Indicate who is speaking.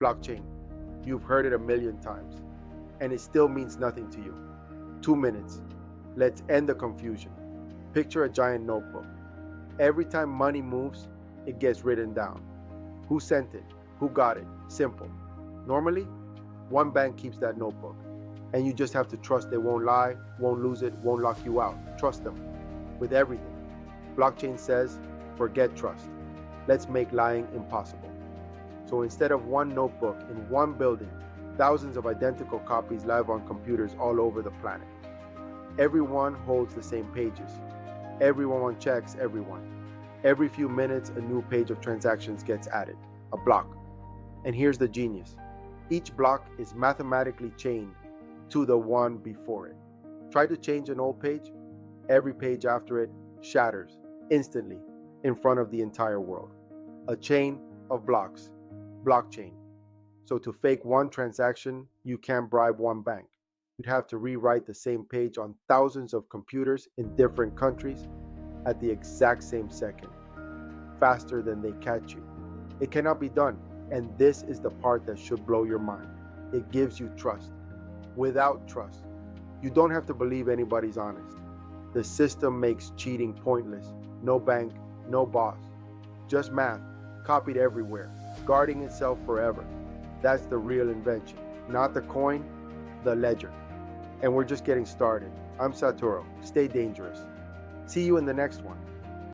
Speaker 1: Blockchain. You've heard it a million times, and it still means nothing to you. 2 minutes. Let's end the confusion. Picture a giant notebook. Every time money moves, it gets written down. Who sent it? Who got it? Simple. Normally, one bank keeps that notebook, and you just have to trust they won't lie, won't lose it, won't lock you out. Trust them with everything. Blockchain says, forget trust. Let's make lying impossible. So instead of one notebook in one building, thousands of identical copies live on computers all over the planet. Everyone holds the same pages. Everyone checks everyone. Every few minutes, a new page of transactions gets added, a block. And here's the genius. Each block is mathematically chained to the one before it. Try to change an old page, every page after it shatters instantly in front of the entire world. A chain of blocks, blockchain. So to fake one transaction, you can't bribe one bank. You'd have to rewrite the same page on thousands of computers in different countries at the exact same second, faster than they catch you. It cannot be done, and this is the part that should blow your mind. It gives you trust. Without trust, you don't have to believe anybody's honest. The system makes cheating pointless. No bank, no boss. Just math, copied everywhere, guarding itself forever. That's the real invention. Not the coin, the ledger. And we're just getting started. I'm Saturo. Stay dangerous. See you in the next one.